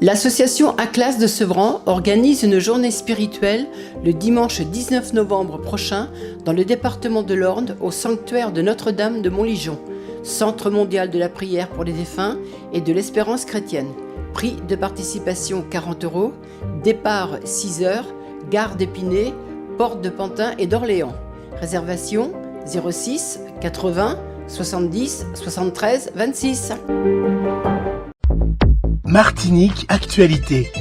L'association Aclas de Sevran organise une journée spirituelle le dimanche 19 novembre prochain dans le département de l'Orne au sanctuaire de Notre-Dame de Montligeon, Centre mondial de la prière pour les défunts et de l'espérance chrétienne. Prix de participation 40 €, départ 6 h, gare d'Épinay, porte de Pantin et d'Orléans. Réservation 06 80 70 73 26. Martinique Actualité.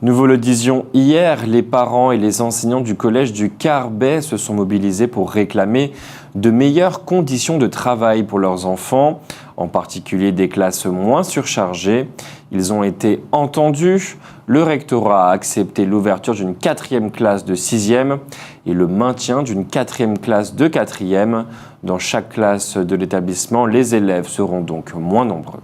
Nous vous le disions hier, les parents et les enseignants du collège du Carbet se sont mobilisés pour réclamer de meilleures conditions de travail pour leurs enfants, en particulier des classes moins surchargées. Ils ont été entendus. Le rectorat a accepté l'ouverture d'une 4e classe de 6e et le maintien d'une 4e classe de 4e. Dans chaque classe de l'établissement, les élèves seront donc moins nombreux.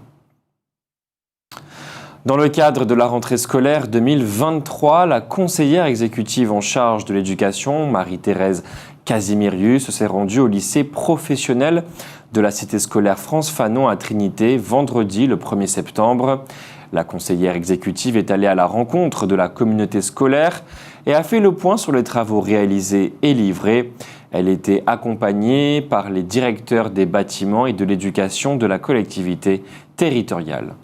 Dans le cadre de la rentrée scolaire 2023, la conseillère exécutive en charge de l'éducation, Marie-Thérèse Casimirius, s'est rendue au lycée professionnel de la cité scolaire France Fanon à Trinité vendredi le 1er septembre. La conseillère exécutive est allée à la rencontre de la communauté scolaire et a fait le point sur les travaux réalisés et livrés. Elle était accompagnée par les directeurs des bâtiments et de l'éducation de la collectivité territoriale.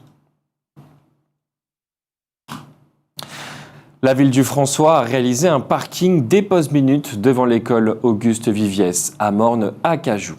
La ville du François a réalisé un parking des pause-minutes devant l'école Auguste Viviès à Morne-Acajou.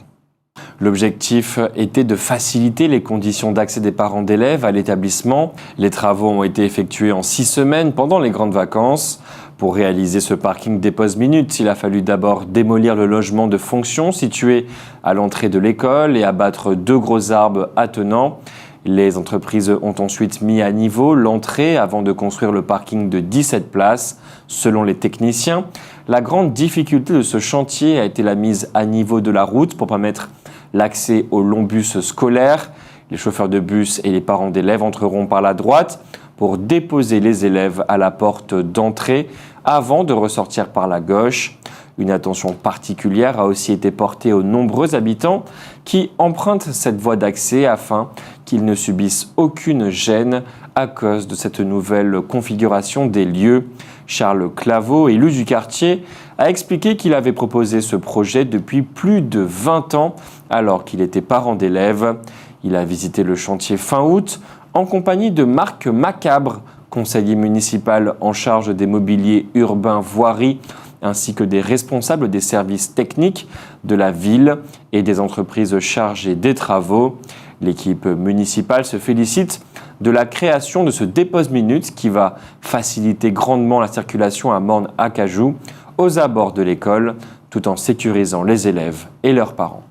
L'objectif était de faciliter les conditions d'accès des parents d'élèves à l'établissement. Les travaux ont été effectués en 6 semaines pendant les grandes vacances. Pour réaliser ce parking des pause-minutes, il a fallu d'abord démolir le logement de fonction situé à l'entrée de l'école et abattre 2 gros arbres attenants. Les entreprises ont ensuite mis à niveau l'entrée avant de construire le parking de 17 places. Selon les techniciens, la grande difficulté de ce chantier a été la mise à niveau de la route pour permettre l'accès aux longs bus scolaires. Les chauffeurs de bus et les parents d'élèves entreront par la droite pour déposer les élèves à la porte d'entrée avant de ressortir par la gauche. Une attention particulière a aussi été portée aux nombreux habitants qui empruntent cette voie d'accès afin qu'ils ne subissent aucune gêne à cause de cette nouvelle configuration des lieux. Charles Claveau, élu du quartier, a expliqué qu'il avait proposé ce projet depuis plus de 20 ans alors qu'il était parent d'élèves. Il a visité le chantier fin août en compagnie de Marc Macabre, conseiller municipal en charge des mobiliers urbains voiries, ainsi que des responsables des services techniques de la ville et des entreprises chargées des travaux. L'équipe municipale se félicite de la création de ce dépose-minutes qui va faciliter grandement la circulation à Morne-Acajou aux abords de l'école, tout en sécurisant les élèves et leurs parents.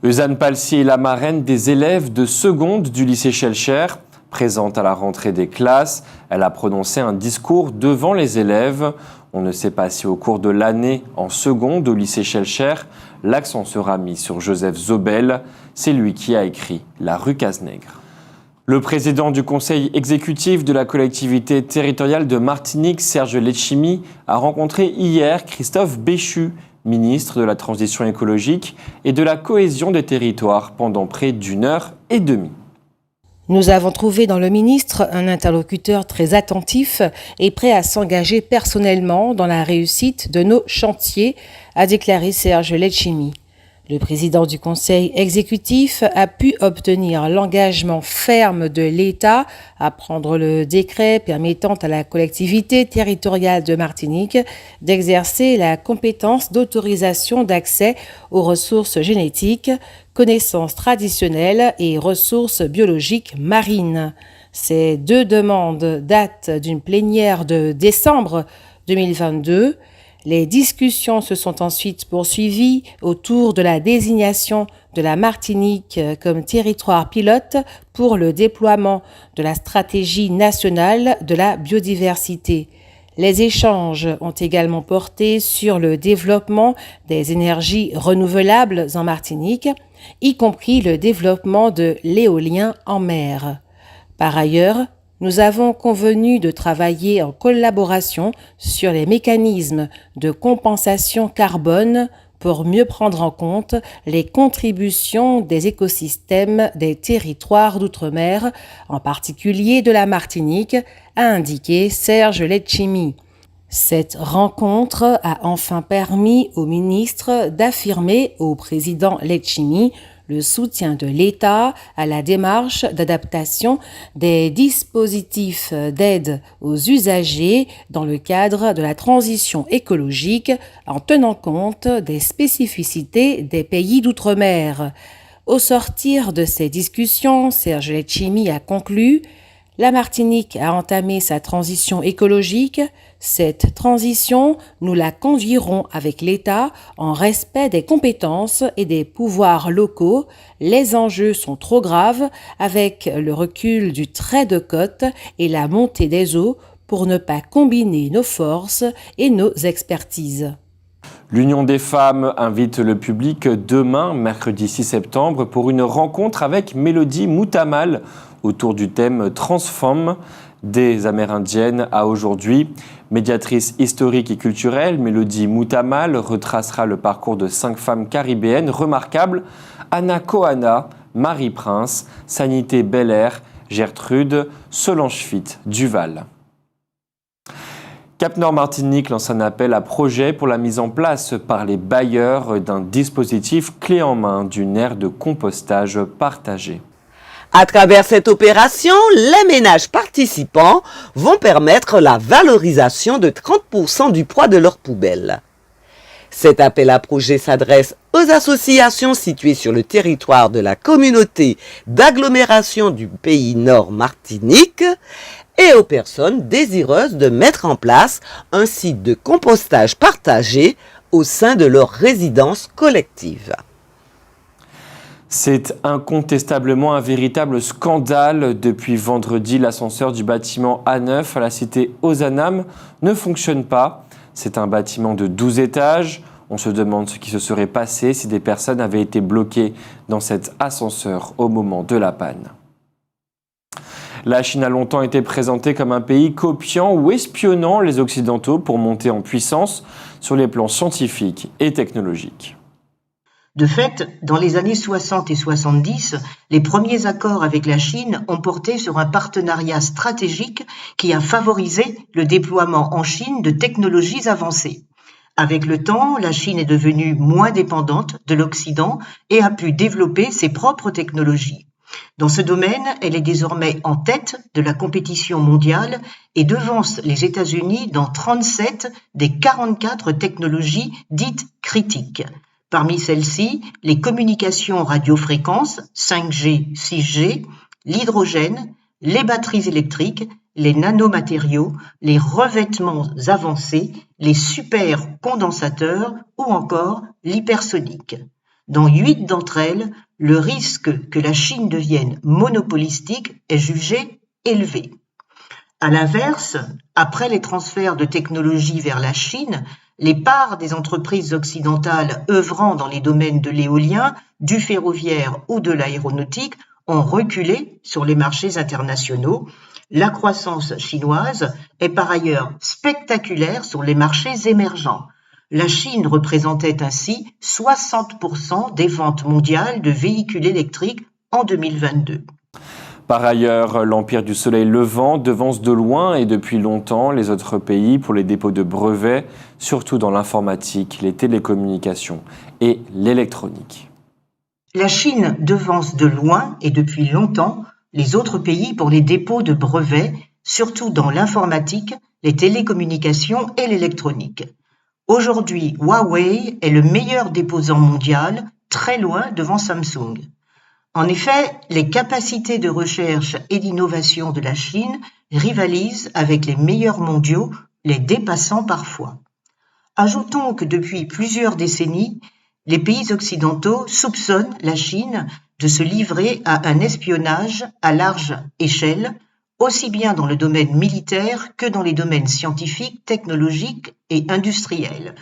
Eusanne Palsier est la marraine des élèves de seconde du lycée Schellcher. Présente à la rentrée des classes, elle a prononcé un discours devant les élèves. On ne sait pas si au cours de l'année en seconde au lycée Schellcher, l'accent sera mis sur Joseph Zobel. C'est lui qui a écrit La rue Cazenègre. Le président du conseil exécutif de la collectivité territoriale de Martinique, Serge Letchimy, a rencontré hier Christophe Béchu, ministre de la Transition écologique et de la cohésion des territoires, pendant près d'1h30. Nous avons trouvé dans le ministre un interlocuteur très attentif et prêt à s'engager personnellement dans la réussite de nos chantiers, a déclaré Serge Letchimy. Le président du conseil exécutif a pu obtenir l'engagement ferme de l'État à prendre le décret permettant à la collectivité territoriale de Martinique d'exercer la compétence d'autorisation d'accès aux ressources génétiques, connaissances traditionnelles et ressources biologiques marines. Ces 2 demandes datent d'une plénière de décembre 2022. Les discussions se sont ensuite poursuivies autour de la désignation de la Martinique comme territoire pilote pour le déploiement de la stratégie nationale de la biodiversité. Les échanges ont également porté sur le développement des énergies renouvelables en Martinique, y compris le développement de l'éolien en mer. Par ailleurs, nous avons convenu de travailler en collaboration sur les mécanismes de compensation carbone pour mieux prendre en compte les contributions des écosystèmes des territoires d'outre-mer, en particulier de la Martinique, a indiqué Serge Letchimy. Cette rencontre a enfin permis au ministre d'affirmer au président Letchimy le soutien de l'État à la démarche d'adaptation des dispositifs d'aide aux usagers dans le cadre de la transition écologique en tenant compte des spécificités des pays d'outre-mer. Au sortir de ces discussions, Serge Letchimy a conclu: la Martinique a entamé sa transition écologique. Cette transition, nous la conduirons avec l'État en respect des compétences et des pouvoirs locaux. Les enjeux sont trop graves avec le recul du trait de côte et la montée des eaux pour ne pas combiner nos forces et nos expertises. L'Union des femmes invite le public demain, mercredi 6 septembre, pour une rencontre avec Mélodie Moutamal autour du thème Transfemmes des Amérindiennes à aujourd'hui. Médiatrice historique et culturelle, Mélodie Moutamal retracera le parcours de 5 femmes caribéennes remarquables: Anna Kohana, Marie Prince, Sanité Belair, Gertrude, Solange Fitt, Duval. Cap Nord Martinique lance un appel à projet pour la mise en place par les bailleurs d'un dispositif clé en main d'une aire de compostage partagée. À travers cette opération, les ménages participants vont permettre la valorisation de 30% du poids de leurs poubelles. Cet appel à projet s'adresse aux associations situées sur le territoire de la communauté d'agglomération du pays Nord Martinique et aux personnes désireuses de mettre en place un site de compostage partagé au sein de leur résidence collective. C'est incontestablement un véritable scandale. Depuis vendredi, l'ascenseur du bâtiment A9 à la cité Ozanam ne fonctionne pas. C'est un bâtiment de 12 étages. On se demande ce qui se serait passé si des personnes avaient été bloquées dans cet ascenseur au moment de la panne. La Chine a longtemps été présentée comme un pays copiant ou espionnant les Occidentaux pour monter en puissance sur les plans scientifiques et technologiques. De fait, dans les années 60 et 70, les premiers accords avec la Chine ont porté sur un partenariat stratégique qui a favorisé le déploiement en Chine de technologies avancées. Avec le temps, la Chine est devenue moins dépendante de l'Occident et a pu développer ses propres technologies. Dans ce domaine, elle est désormais en tête de la compétition mondiale et devance les États-Unis dans 37 des 44 technologies dites critiques. Parmi celles-ci, les communications radiofréquences, 5G, 6G, l'hydrogène, les batteries électriques, les nanomatériaux, les revêtements avancés, les supercondensateurs ou encore l'hypersonique. Dans 8 d'entre elles, le risque que la Chine devienne monopolistique est jugé élevé. À l'inverse, après les transferts de technologies vers la Chine, les parts des entreprises occidentales œuvrant dans les domaines de l'éolien, du ferroviaire ou de l'aéronautique ont reculé sur les marchés internationaux. La croissance chinoise est par ailleurs spectaculaire sur les marchés émergents. La Chine représentait ainsi 60% des ventes mondiales de véhicules électriques en 2022. Par ailleurs, l'Empire du Soleil Levant devance de loin et depuis longtemps les autres pays pour les dépôts de brevets, surtout dans l'informatique, les télécommunications et l'électronique. La Chine devance de loin et depuis longtemps les autres pays pour les dépôts de brevets, surtout dans l'informatique, les télécommunications et l'électronique. Aujourd'hui, Huawei est le meilleur déposant mondial, très loin devant Samsung. En effet, les capacités de recherche et d'innovation de la Chine rivalisent avec les meilleurs mondiaux, les dépassant parfois. Ajoutons que depuis plusieurs décennies, les pays occidentaux soupçonnent la Chine de se livrer à un espionnage à large échelle, aussi bien dans le domaine militaire que dans les domaines scientifiques, technologiques et industriels,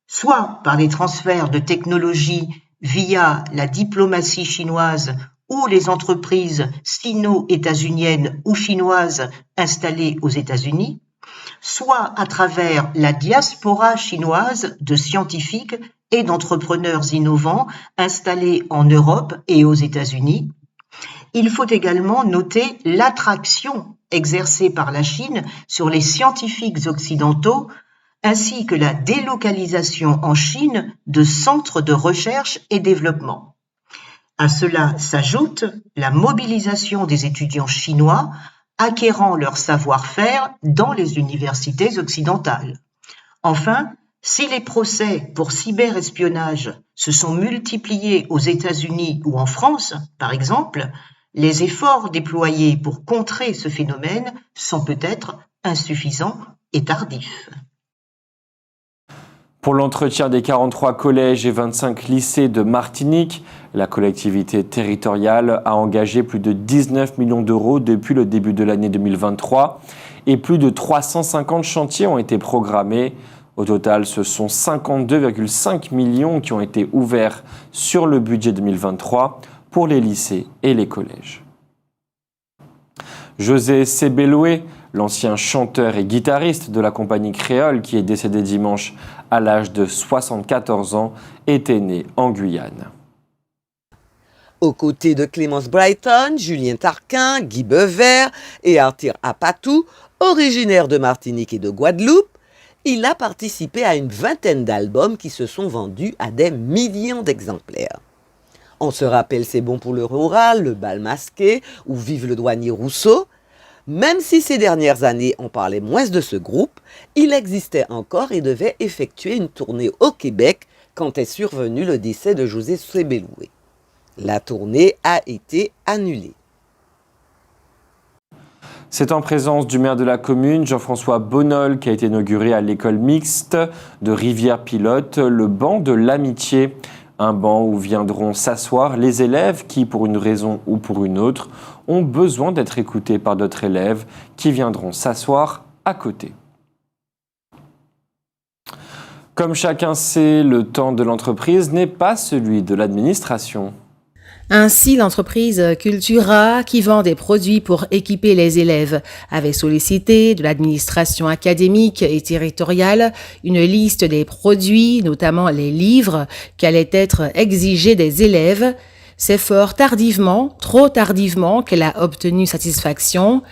soit par les transferts de technologies via la diplomatie chinoise ou les entreprises sino-états-uniennes ou chinoises installées aux États-Unis, soit à travers la diaspora chinoise de scientifiques et d'entrepreneurs innovants installés en Europe et aux États-Unis. Il faut également noter l'attraction exercée par la Chine sur les scientifiques occidentaux, ainsi que la délocalisation en Chine de centres de recherche et développement. À cela s'ajoute la mobilisation des étudiants chinois acquérant leur savoir-faire dans les universités occidentales. Enfin, si les procès pour cyberespionnage se sont multipliés aux États-Unis ou en France, par exemple, les efforts déployés pour contrer ce phénomène sont peut-être insuffisants et tardifs. Pour l'entretien des 43 collèges et 25 lycées de Martinique, la collectivité territoriale a engagé plus de 19 millions d'euros depuis le début de l'année 2023 et plus de 350 chantiers ont été programmés. Au total, ce sont 52,5 millions qui ont été ouverts sur le budget 2023 pour les lycées et les collèges. José Sebeloué, l'ancien chanteur et guitariste de la compagnie créole qui est décédé dimanche à l'âge de 74 ans, était né en Guyane. Aux côtés de Clémence Brighton, Julien Tarquin, Guy Beuvert et Arthur Apatou, originaires de Martinique et de Guadeloupe, il a participé à une vingtaine d'albums qui se sont vendus à des millions d'exemplaires. On se rappelle C'est bon pour le rural, Le bal masqué ou Vive le douanier Rousseau. Même si ces dernières années on parlait moins de ce groupe, il existait encore et devait effectuer une tournée au Québec quand est survenu le décès de José Sebeloué. La tournée a été annulée. C'est en présence du maire de la commune, Jean-François Bonnol, qui a été inauguré à l'école mixte de Rivière-Pilote, le banc de l'amitié. Un banc où viendront s'asseoir les élèves qui, pour une raison ou pour une autre, ont besoin d'être écoutés par d'autres élèves qui viendront s'asseoir à côté. Comme chacun sait, le temps de l'entreprise n'est pas celui de l'administration. Ainsi, l'entreprise Cultura, qui vend des produits pour équiper les élèves, avait sollicité de l'administration académique et territoriale une liste des produits, notamment les livres, qui allaient être exigés des élèves. C'est fort tardivement, trop tardivement, qu'elle a obtenu satisfaction.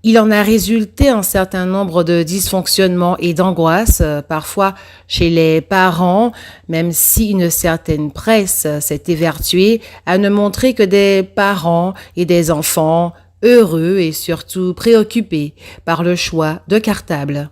Il en a résulté un certain nombre de dysfonctionnements et d'angoisses, parfois chez les parents, même si une certaine presse s'est évertuée à ne montrer que des parents et des enfants heureux et surtout préoccupés par le choix de cartables.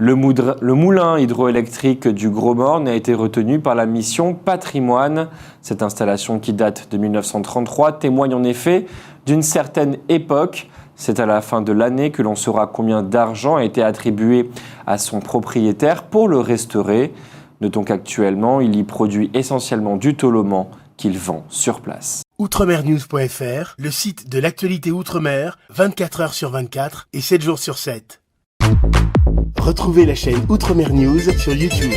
Le moulin hydroélectrique du Gros-Morne a été retenu par la mission Patrimoine. Cette installation qui date de 1933 témoigne en effet d'une certaine époque. C'est à la fin de l'année que l'on saura combien d'argent a été attribué à son propriétaire pour le restaurer. Notons qu'actuellement, il y produit essentiellement du toloman qu'il vend sur place. Outremernews.fr, le site de l'actualité Outre-mer, 24 heures sur 24 et 7 jours sur 7. Retrouvez la chaîne Outremer News sur YouTube.